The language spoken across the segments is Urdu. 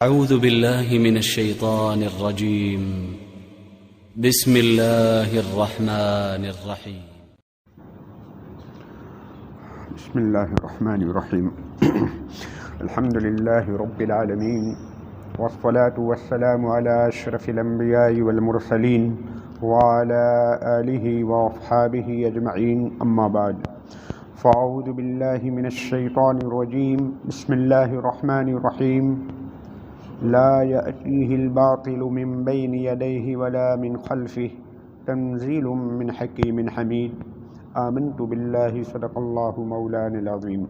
أعوذ بالله من الشيطان الرجيم. بسم الله الرحمن الرحيم. بسم الله الرحمن الرحيم. الحمد لله رب العالمين، والصلاة والسلام على أشرف الأنبياء والمرسلين وعلى آله وأصحابه أجمعين، أما بعد، فأعوذ بالله من الشيطان الرجيم. بسم الله الرحمن الرحيم. لا يأتيه الباطل من بين يديه ولا من خلفه تنزيل من حكيم حميد. آمنت بالله صدق اللہ مولانا العظیم.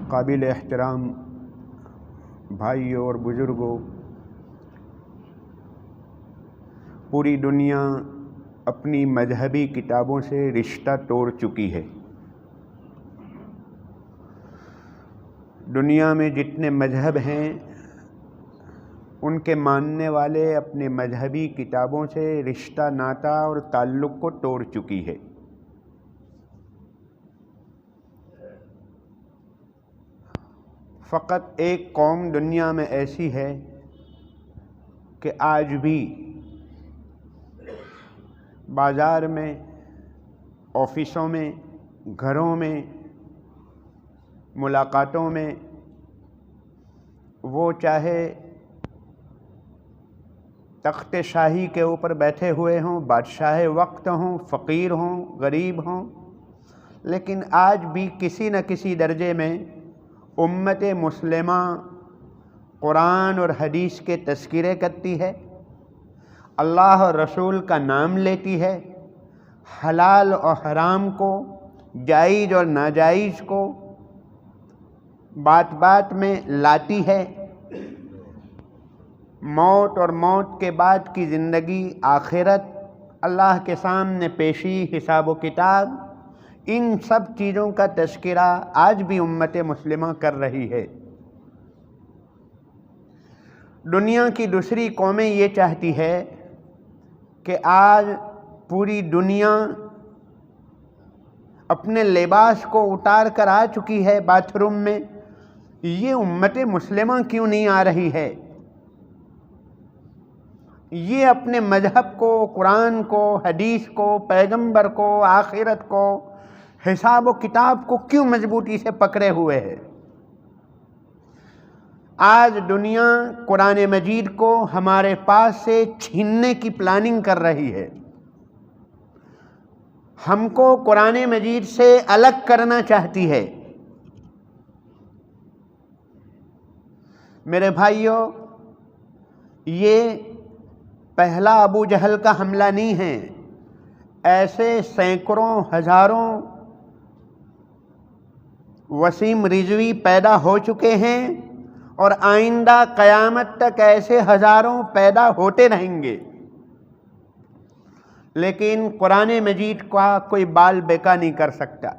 قابل احترام بھائیوں اور بزرگوں، پوری دنیا اپنی مذہبی کتابوں سے رشتہ توڑ چکی ہے. دنیا میں جتنے مذہب ہیں ان کے ماننے والے اپنے مذہبی کتابوں سے رشتہ ناتا اور تعلق کو توڑ چکی ہے. فقط ایک قوم دنیا میں ایسی ہے کہ آج بھی بازار میں، آفسوں میں، گھروں میں، ملاقاتوں میں، وہ چاہے تخت شاہی کے اوپر بیٹھے ہوئے ہوں، بادشاہ وقت ہوں، فقیر ہوں، غریب ہوں، لیکن آج بھی کسی نہ کسی درجے میں امت مسلمہ قرآن اور حدیث کے تذکرے کرتی ہے، اللہ اور رسول کا نام لیتی ہے، حلال اور حرام کو، جائز اور ناجائز کو بات بات میں لاتی ہے. موت اور موت کے بعد کی زندگی، آخرت، اللہ کے سامنے پیشی، حساب و کتاب، ان سب چیزوں کا تذکرہ آج بھی امت مسلمہ کر رہی ہے. دنیا کی دوسری قومیں یہ چاہتی ہے کہ آج پوری دنیا اپنے لباس کو اتار کر آ چکی ہے باتھ روم میں، یہ امت مسلمہ کیوں نہیں آ رہی ہے؟ یہ اپنے مذہب کو، قرآن کو، حدیث کو، پیغمبر کو، آخرت کو، حساب و کتاب کو کیوں مضبوطی سے پکڑے ہوئے ہے؟ آج دنیا قرآن مجید کو ہمارے پاس سے چھیننے کی پلاننگ کر رہی ہے، ہم کو قرآن مجید سے الگ کرنا چاہتی ہے. میرے بھائیوں، یہ پہلا ابو جہل کا حملہ نہیں ہے. ایسے سینکڑوں، ہزاروں وسیم رضوی پیدا ہو چکے ہیں اور آئندہ قیامت تک ایسے ہزاروں پیدا ہوتے رہیں گے، لیکن قرآن مجید کا کوئی بال بیکا نہیں کر سکتا.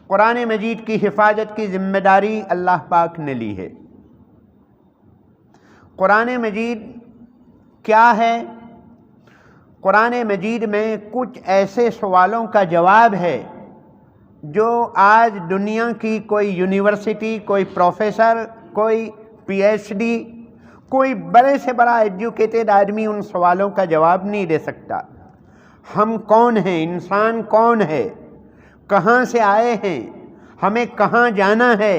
قرآن مجید کی حفاظت کی ذمہ داری اللہ پاک نے لی ہے. قرآن مجید کیا ہے؟ قرآن مجید میں کچھ ایسے سوالوں کا جواب ہے جو آج دنیا کی کوئی یونیورسٹی، کوئی پروفیسر، کوئی پی ایچ ڈی، کوئی بڑے سے بڑا ایجوکیٹڈ آدمی ان سوالوں کا جواب نہیں دے سکتا. ہم کون ہیں؟ انسان کون ہے؟ کہاں سے آئے ہیں؟ ہمیں کہاں جانا ہے؟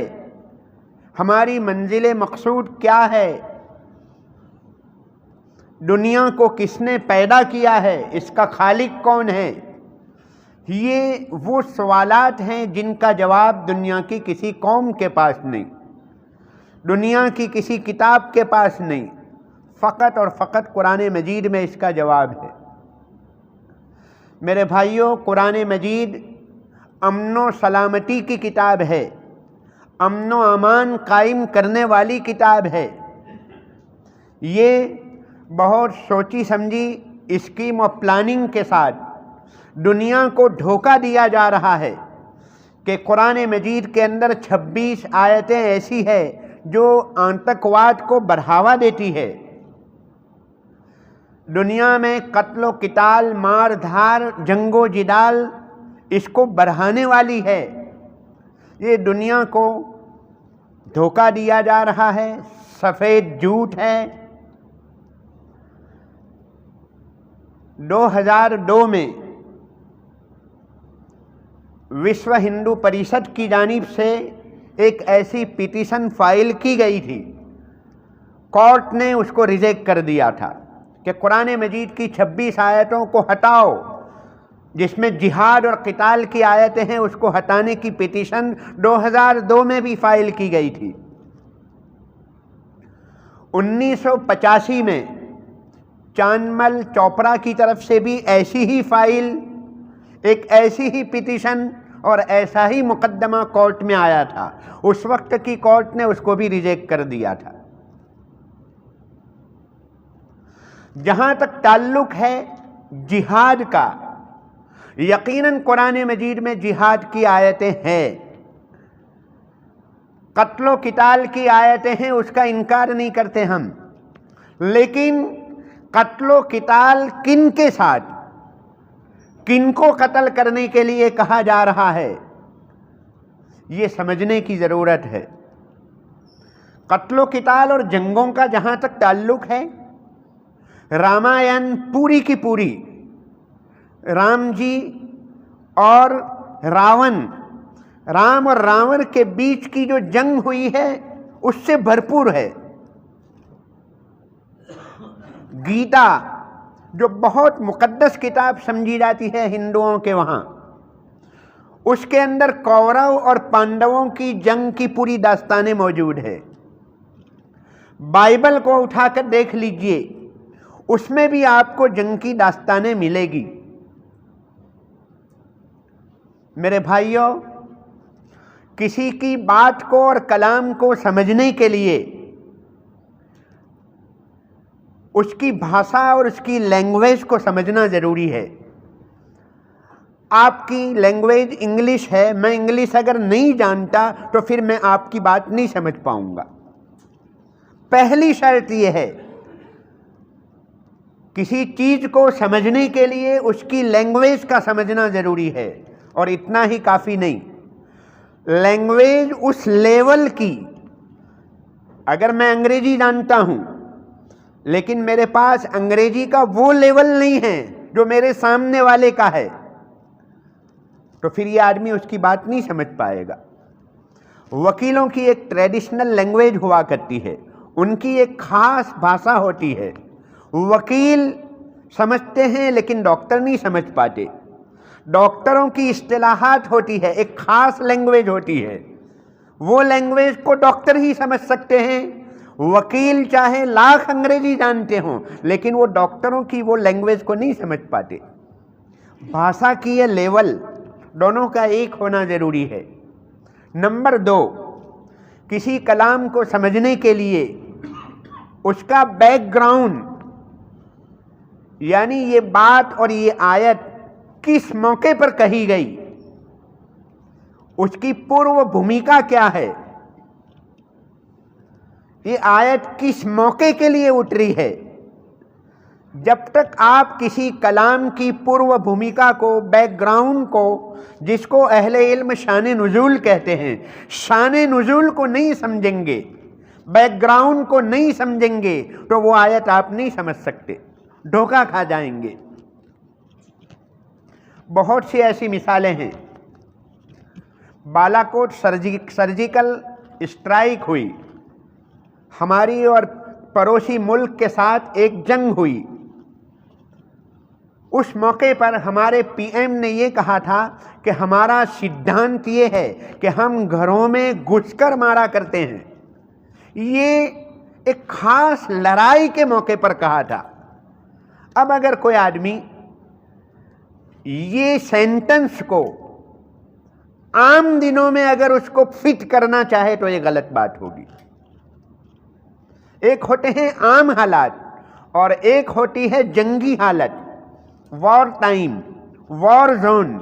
ہماری منزل مقصود کیا ہے؟ دنیا کو کس نے پیدا کیا ہے؟ اس کا خالق کون ہے؟ یہ وہ سوالات ہیں جن کا جواب دنیا کی کسی قوم کے پاس نہیں، دنیا کی کسی کتاب کے پاس نہیں. فقط اور فقط قرآن مجید میں اس کا جواب ہے. میرے بھائیوں، قرآن مجید امن و سلامتی کی کتاب ہے، امن و امان قائم کرنے والی کتاب ہے. یہ بہت سوچی سمجھی اسکیم اور پلاننگ کے ساتھ دنیا کو دھوکہ دیا جا رہا ہے کہ قرآن مجید کے اندر 26 آیتیں ایسی ہے جو آتنکواد کو بڑھاوا دیتی ہے. دنیا میں قتل و قتال، مار دھار، جنگ و جدال اس کو بڑھانے والی ہے. یہ دنیا کو دھوکہ دیا جا رہا ہے، سفید جھوٹ ہے۔ 2002 میں وشو ہندو پریشد کی جانب سے ایک ایسی پیٹیشن فائل کی گئی تھی، کورٹ نے اس کو ریجیکٹ کر دیا تھا کہ قرآن مجید کی 26 آیتوں کو ہٹاؤ، جس میں جہاد اور قتال کی آیتیں ہیں اس کو ہٹانے کی پیٹیشن 2002 میں بھی فائل کی گئی تھی۔ 1985 میں چانمل چوپڑا کی طرف سے بھی ایسی ہی فائل، ایک ایسی ہی پیٹیشن اور ایسا ہی مقدمہ کورٹ میں آیا تھا، اس وقت کی کورٹ نے اس کو بھی ریجیکٹ کر دیا تھا۔ جہاں تک تعلق ہے جہاد کا، یقیناً قرآن مجید میں جہاد کی آیتیں ہیں، قتل و قتال کی آیتیں ہیں، اس کا انکار نہیں کرتے ہم، لیکن قتل و قتال کن کے ساتھ، کن کو قتل کرنے کے لیے کہا جا رہا ہے، یہ سمجھنے کی ضرورت ہے۔ قتل و قتال اور جنگوں کا جہاں تک تعلق ہے، رامائن پوری کی پوری رام جی اور راون، رام اور راون کے بیچ کی جو جنگ ہوئی ہے اس سے بھرپور ہے۔ گیتا جو بہت مقدس کتاب سمجھی جاتی ہے ہندوؤں کے وہاں، اس کے اندر کورو اور پانڈووں کی جنگ کی پوری داستانیں موجود ہے۔ بائبل کو اٹھا کر دیکھ لیجئے، اس میں بھی آپ کو جنگ کی داستانیں ملے گی۔ میرے بھائیوں، کسی کی بات کو اور کلام کو سمجھنے کے لیے اس کی بھاشا اور اس کی لینگویج کو سمجھنا ضروری ہے۔ آپ کی لینگویج انگلش ہے، میں انگلش اگر نہیں جانتا تو پھر میں آپ کی بات نہیں سمجھ پاؤں گا۔ پہلی شرط یہ ہے، کسی چیز کو سمجھنے کے لیے اس کی لینگویج کا سمجھنا ضروری ہے، اور اتنا ہی کافی نہیں، لینگویج اس لیول کی، اگر میں انگریزی جانتا ہوں لیکن میرے پاس انگریزی کا وہ لیول نہیں ہے جو میرے سامنے والے کا ہے، تو پھر یہ آدمی اس کی بات نہیں سمجھ پائے گا۔ وکیلوں کی ایک ٹریڈیشنل لینگویج ہوا کرتی ہے، ان کی ایک خاص بھاشا ہوتی ہے، وکیل سمجھتے ہیں لیکن ڈاکٹر نہیں سمجھ پاتے۔ ڈاکٹروں کی اصطلاحات ہوتی ہے، ایک خاص لینگویج ہوتی ہے، وہ لینگویج کو ڈاکٹر ہی سمجھ سکتے ہیں۔ وکیل چاہے لاکھ انگریزی جانتے ہوں لیکن وہ ڈاکٹروں کی وہ لینگویج کو نہیں سمجھ پاتے۔ بھاشا کی یہ لیول دونوں کا ایک ہونا ضروری ہے۔ نمبر 2، کسی کلام کو سمجھنے کے لیے اس کا بیک گراؤنڈ، یعنی یہ بات اور یہ آیت کس موقع پر کہی گئی، اس کی پورو بھومکا کیا ہے، یہ آیت کس موقع کے لیے اتری ہے۔ جب تک آپ کسی کلام کی پورو بھومکا کو، بیک گراؤنڈ کو، جس کو اہل علم شان نزول کہتے ہیں، شان نزول کو نہیں سمجھیں گے، بیک گراؤنڈ کو نہیں سمجھیں گے تو وہ آیت آپ نہیں سمجھ سکتے، دھوکہ کھا جائیں گے۔ بہت سی ایسی مثالیں ہیں۔ بالاکوٹ سرجیکل اسٹرائک ہوئی، ہماری اور پڑوسی ملک کے ساتھ ایک جنگ ہوئی، اس موقع پر ہمارے پی ایم نے یہ کہا تھا کہ ہمارا سدھانت یہ ہے کہ ہم گھروں میں گھس کر مارا کرتے ہیں۔ یہ ایک خاص لڑائی کے موقع پر کہا تھا۔ اب اگر کوئی آدمی یہ سینٹنس کو عام دنوں میں اگر اس کو فٹ کرنا چاہے تو یہ غلط بات ہوگی۔ ایک ہوتے ہیں عام حالات اور ایک ہوتی ہے جنگی حالت، war time, war zone.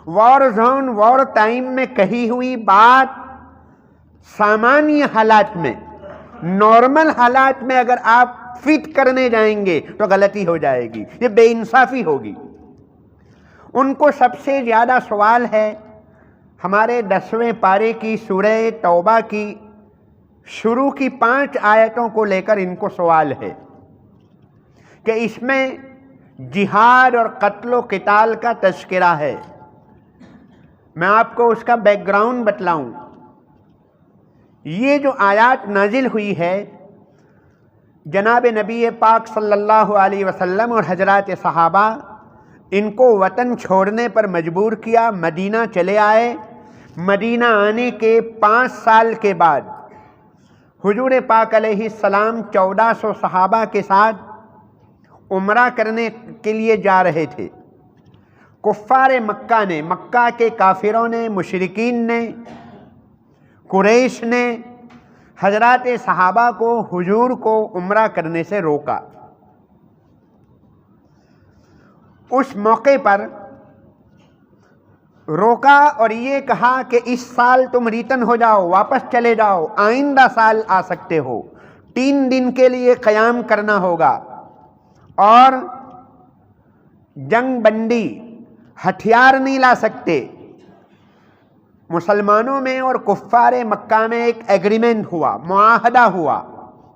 War time میں کہی ہوئی بات سامانیہ حالات میں، نارمل حالات میں اگر آپ فٹ کرنے جائیں گے تو غلطی ہو جائے گی، یہ بے انصافی ہوگی۔ ان کو سب سے زیادہ سوال ہے ہمارے 10ویں پارے کی سورہ توبہ کی شروع کی 5 آیتوں کو لے کر ان کو سوال ہے کہ اس میں جہاد اور قتل و قتال کا تذکرہ ہے۔ میں آپ کو اس کا بیک گراؤنڈ بتلاؤں۔ یہ جو آیات نازل ہوئی ہے، جناب نبی پاک صلی اللہ علیہ وسلم اور حضرات صحابہ ان کو وطن چھوڑنے پر مجبور کیا، مدینہ چلے آئے۔ مدینہ آنے کے 5 سال کے بعد حضور پاک علیہ السلام 1400 صحابہ کے ساتھ عمرہ کرنے کے لیے جا رہے تھے۔ کفار مکہ نے، مکہ کے کافروں نے، مشرکین نے، قریش نے حضرات صحابہ کو، حضور کو عمرہ کرنے سے روکا۔ اس موقع پر روکا اور یہ کہا کہ اس سال تم ریٹرن ہو جاؤ، واپس چلے جاؤ، آئندہ سال آ سکتے ہو، 3 دن کے لیے قیام کرنا ہوگا، اور جنگ بندی، ہتھیار نہیں لا سکتے۔ مسلمانوں میں اور کفار مکہ میں ایک ایگریمنٹ ہوا، معاہدہ ہوا،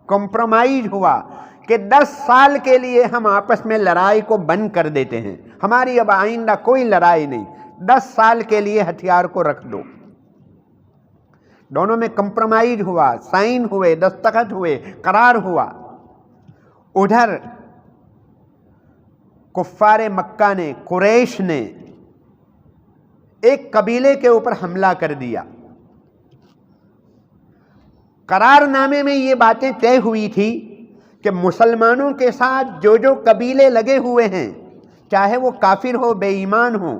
کمپرومائز ہوا کہ 10 سال کے لیے ہم آپس میں لڑائی کو بند کر دیتے ہیں، ہماری اب آئندہ کوئی لڑائی نہیں، 10 سال کے لیے ہتھیار کو رکھ دو۔ دونوں میں کمپرومائز ہوا، سائن ہوئے، دستخط ہوئے، قرار ہوا۔ ادھر کفار مکہ نے، قریش نے ایک قبیلے کے اوپر حملہ کر دیا۔ قرار نامے میں یہ باتیں طے ہوئی تھی کہ مسلمانوں کے ساتھ جو جو قبیلے لگے ہوئے ہیں، چاہے وہ کافر ہو، بے ایمان ہو،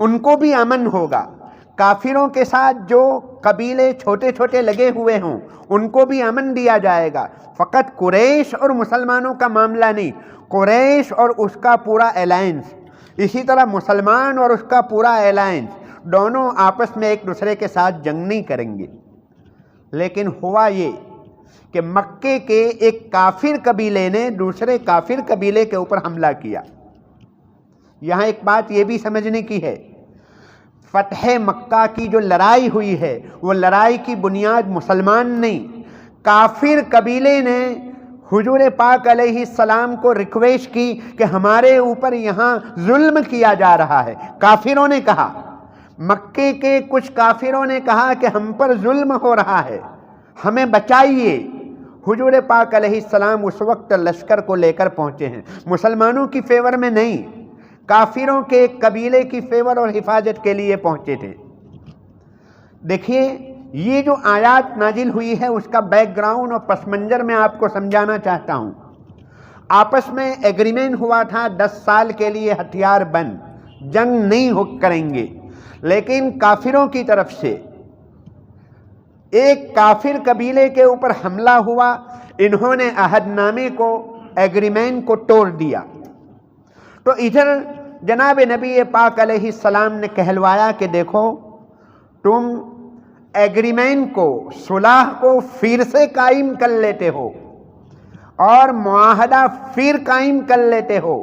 ان کو بھی امن ہوگا۔ کافروں کے ساتھ جو قبیلے چھوٹے چھوٹے لگے ہوئے ہوں، ان کو بھی امن دیا جائے گا۔ فقط قریش اور مسلمانوں کا معاملہ نہیں، قریش اور اس کا پورا الائنس، اسی طرح مسلمان اور اس کا پورا الائنس، دونوں آپس میں ایک دوسرے کے ساتھ جنگ نہیں کریں گے۔ لیکن ہوا یہ کہ مکے کے ایک کافر قبیلے نے دوسرے کافر قبیلے کے اوپر حملہ کیا۔ یہاں ایک بات یہ بھی سمجھنے کی ہے، فتح مکہ کی جو لڑائی ہوئی ہے، وہ لڑائی کی بنیاد مسلمان نہیں، کافر قبیلے نے حضور پاک علیہ السلام کو ریکویسٹ کی کہ ہمارے اوپر یہاں ظلم کیا جا رہا ہے۔ کافروں نے کہا، مکے کے کچھ کافروں نے کہا کہ ہم پر ظلم ہو رہا ہے، ہمیں بچائیے۔ حضور پاک علیہ السلام اس وقت لشکر کو لے کر پہنچے ہیں، مسلمانوں کی فیور میں نہیں، کافروں کے ایک قبیلے کی فیور اور حفاظت کے لیے پہنچے تھے۔ دیکھیے، یہ جو آیات نازل ہوئی ہے اس کا بیک گراؤنڈ اور پس منظر میں آپ کو سمجھانا چاہتا ہوں۔ آپس میں ایگریمنٹ ہوا تھا 10 سال کے لیے ہتھیار بند، جنگ نہیں کریں گے، لیکن کافروں کی طرف سے ایک کافر قبیلے کے اوپر حملہ ہوا، انہوں نے عہد نامے کو، ایگریمنٹ کو توڑ دیا۔ تو ادھر جناب نبی پاک علیہ السلام نے کہلوایا کہ دیکھو، تم ایگریمنٹ کو، صلح کو پھر سے قائم کر لیتے ہو اور معاہدہ پھر قائم کر لیتے ہو،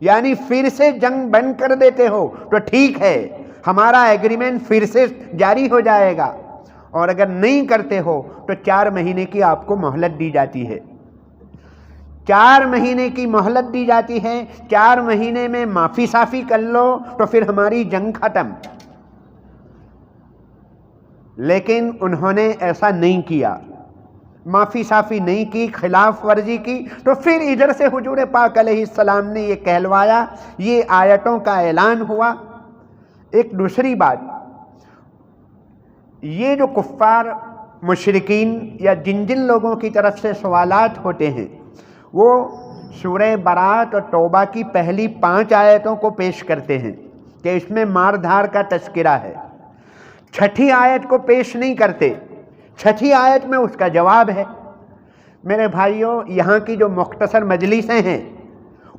یعنی پھر سے جنگ بند کر دیتے ہو تو ٹھیک ہے، ہمارا ایگریمنٹ پھر سے جاری ہو جائے گا، اور اگر نہیں کرتے ہو تو 4 مہینے کی آپ کو مہلت دی جاتی ہے۔ 4 مہینے کی مہلت دی جاتی ہے، 4 مہینے میں معافی صافی کر لو تو پھر ہماری جنگ ختم۔ لیکن انہوں نے ایسا نہیں کیا، معافی صافی نہیں کی، خلاف ورزی کی۔ تو پھر ادھر سے حضور پاک علیہ السلام نے یہ کہلوایا، یہ آیتوں کا اعلان ہوا۔ ایک دوسری بات، یہ جو کفار، مشرکین یا جن جن لوگوں کی طرف سے سوالات ہوتے ہیں، وہ سورہ برات اور توبہ کی پہلی 5 آیتوں کو پیش کرتے ہیں کہ اس میں مار دھار کا تذکرہ ہے۔ 6ٹھی آیت کو پیش نہیں کرتے، 6ٹھی آیت میں اس کا جواب ہے۔ میرے بھائیوں، یہاں کی جو مختصر مجلسیں ہیں،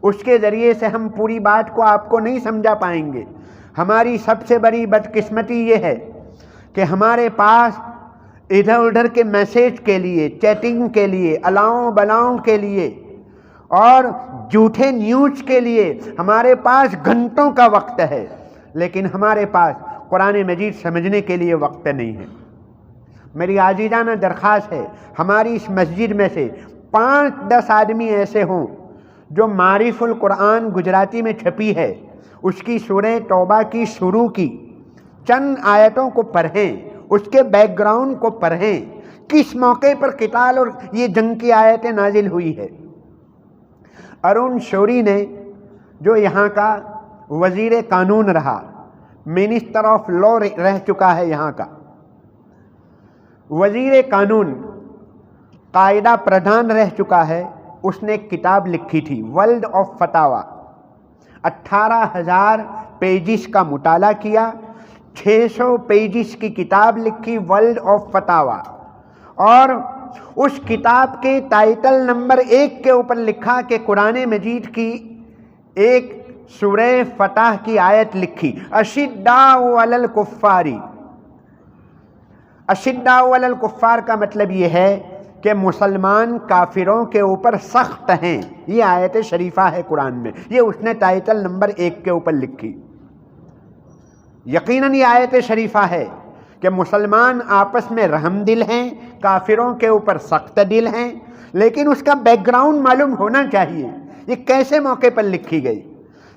اس کے ذریعے سے ہم پوری بات کو آپ کو نہیں سمجھا پائیں گے۔ ہماری سب سے بڑی بدقسمتی یہ ہے کہ ہمارے پاس ادھر ادھر کے میسیج کے لیے، چیٹنگ کے لیے، الاؤں بلاؤں کے لیے اور جھوٹے نیوز کے لیے ہمارے پاس گھنٹوں کا وقت ہے، لیکن ہمارے پاس قرآن مجید سمجھنے کے لیے وقت نہیں ہے۔ میری عاجزانہ درخواست ہے ہماری اس مسجد میں سے 5-10 آدمی ایسے ہوں جو معارف القرآن گجراتی میں چھپی ہے اس کی سورہ توبہ کی شروع کی چند آیتوں کو پڑھیں، اس کے بیک گراؤنڈ کو پڑھیں، کس موقع پر قتال اور یہ جنگ کی آیتیں نازل ہوئی ہے۔ ارون شوری نے جو یہاں کا وزیر قانون رہا، منسٹر آف لا رہ چکا ہے، یہاں کا وزیر قانون، قاعدہ پردھان رہ چکا ہے، اس نے ایک کتاب لکھی تھی ورلڈ آف فتاوا، 18,000 پیجز کا مطالعہ کیا، 600 پیجز کی کتاب لکھی ورلڈ آف فتاوا، اور اس کتاب کے ٹائٹل نمبر 1 کے اوپر لکھا کہ قرآن مجید کی ایک سورہ فتح کی آیت لکھی، اشداء علی الکفار۔ اشداء علی الکفار کا مطلب یہ ہے کہ مسلمان کافروں کے اوپر سخت ہیں، یہ آیت شریفہ ہے قرآن میں، یہ اس نے ٹائٹل نمبر 1 کے اوپر لکھی۔ یقیناً یہ آیت شریفہ ہے کہ مسلمان آپس میں رحم دل ہیں، کافروں کے اوپر سخت دل ہیں، لیکن اس کا بیک گراؤنڈ معلوم ہونا چاہیے، یہ کیسے موقع پر لکھی گئی؟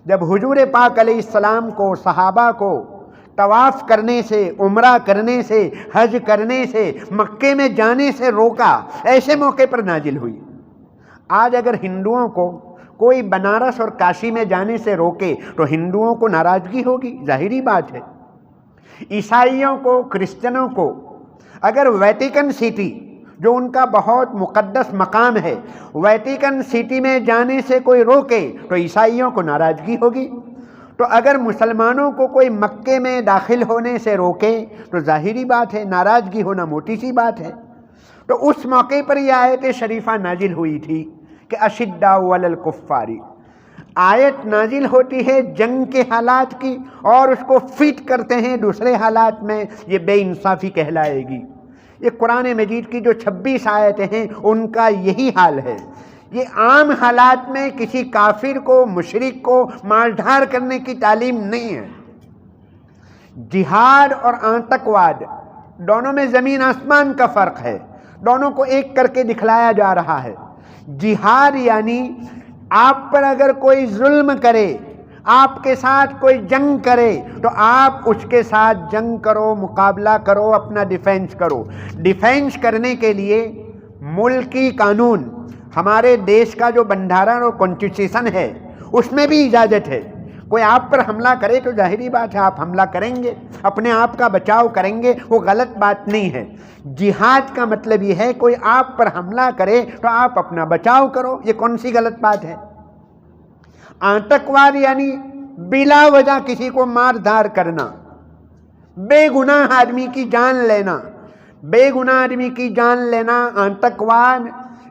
جب حضور پاک علیہ السلام کو، صحابہ کو طواف کرنے سے، عمرہ کرنے سے، حج کرنے سے، مکے میں جانے سے روکا، ایسے موقع پر نازل ہوئی۔ آج اگر ہندوؤں کو کوئی بنارس اور کاشی میں جانے سے روکے تو ہندوؤں کو ناراضگی ہوگی، ظاہری بات ہے۔ عیسائیوں کو، کرسچنوں کو اگر ویٹیکن سٹی، جو ان کا بہت مقدس مقام ہے، ویٹیکن سٹی میں جانے سے کوئی روکے تو عیسائیوں کو ناراضگی ہوگی۔ تو اگر مسلمانوں کو کوئی مکے میں داخل ہونے سے روکے تو ظاہری بات ہے ناراضگی ہونا موٹی سی بات ہے۔ تو اس موقع پر یہ آیت شریفہ نازل ہوئی تھی کہ اشداء علی الکفار۔ آیت نازل ہوتی ہے جنگ کے حالات کی اور اس کو فٹ کرتے ہیں دوسرے حالات میں، یہ بے انصافی کہلائے گی۔ یہ قرآن مجید کی جو 26 آیتیں ہیں ان کا یہی حال ہے۔ یہ عام حالات میں کسی کافر کو، مشرک کو مار دھار کرنے کی تعلیم نہیں ہے۔ جہاد اور آتنکواد دونوں میں زمین آسمان کا فرق ہے، دونوں کو ایک کر کے دکھلایا جا رہا ہے۔ جہاد یعنی آپ پر اگر کوئی ظلم کرے، آپ کے ساتھ کوئی جنگ کرے تو آپ اس کے ساتھ جنگ کرو، مقابلہ کرو، اپنا ڈیفینس کرو۔ ڈیفینس کرنے کے لیے ملکی قانون، ہمارے دیش کا جو بندھارن اور کانسٹیٹیوشن ہے اس میں بھی اجازت ہے۔ کوئی آپ پر حملہ کرے تو ظاہری بات ہے آپ حملہ کریں گے، اپنے آپ کا بچاؤ کریں گے، وہ غلط بات نہیں ہے۔ جہاد کا مطلب یہ ہے کوئی آپ پر حملہ کرے تو آپ اپنا بچاؤ کرو، یہ کون سی غلط بات ہے؟ آتنکواد یعنی بلا وجہ کسی کو مار دھار کرنا، بے گناہ آدمی کی جان لینا، بے گناہ آدمی کی جان لینا آتنکواد۔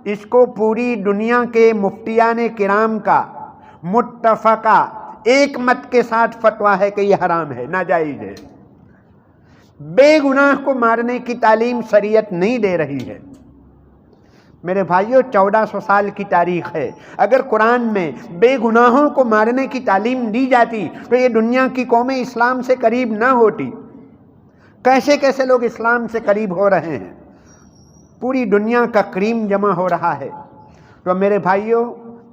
اس کو پوری دنیا کے مفتیان کرام کا متفقہ ایک مت کے ساتھ فتویٰ ہے کہ یہ حرام ہے، ناجائز ہے۔ بے گناہ کو مارنے کی تعلیم شریعت نہیں دے رہی ہے۔ میرے بھائیوں 1400 سال کی تاریخ ہے، اگر قرآن میں بے گناہوں کو مارنے کی تعلیم دی جاتی تو یہ دنیا کی قومیں اسلام سے قریب نہ ہوتی۔ کیسے کیسے لوگ اسلام سے قریب ہو رہے ہیں، پوری دنیا کا کریم جمع ہو رہا ہے۔ تو میرے بھائیوں،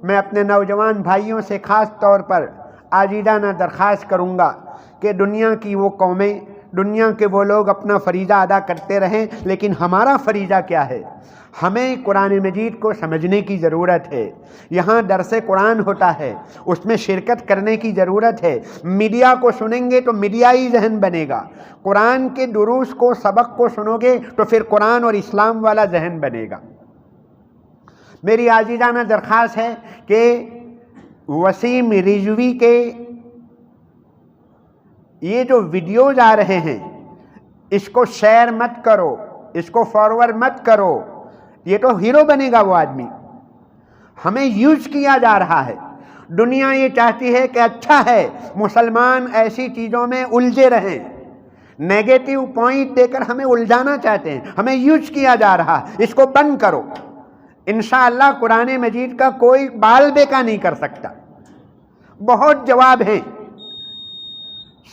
میں اپنے نوجوان بھائیوں سے خاص طور پر عاجزانہ درخواست کروں گا کہ دنیا کی وہ قومیں، دنیا کے وہ لوگ اپنا فریضہ ادا کرتے رہیں، لیکن ہمارا فریضہ کیا ہے؟ ہمیں قرآن مجید کو سمجھنے کی ضرورت ہے۔ یہاں درس قرآن ہوتا ہے، اس میں شرکت کرنے کی ضرورت ہے۔ میڈیا کو سنیں گے تو میڈیائی ذہن بنے گا، قرآن کے دروس کو، سبق کو سنو گے تو پھر قرآن اور اسلام والا ذہن بنے گا۔ میری عاجزانہ درخواست ہے کہ وسیم رضوی کے یہ جو ویڈیوز آ رہے ہیں اس کو شیئر مت کرو، اس کو فارورڈ مت کرو، یہ تو ہیرو بنے گا وہ آدمی۔ ہمیں یوز کیا جا رہا ہے، دنیا یہ چاہتی ہے کہ اچھا ہے مسلمان ایسی چیزوں میں الجھے رہیں، نیگیٹو پوائنٹ دے کر ہمیں الجھانا چاہتے ہیں، ہمیں یوز کیا جا رہا ہے، اس کو بند کرو۔ انشاءاللہ قرآن مجید کا کوئی بال بیکا نہیں کر سکتا۔ بہت جواب ہیں،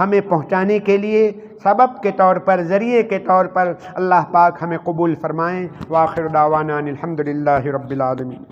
ہمیں پہنچانے کے لیے سبب کے طور پر، ذریعے کے طور پر اللہ پاک ہمیں قبول فرمائیں۔ وآخر دعوانا ان الحمد للہ رب العالمین۔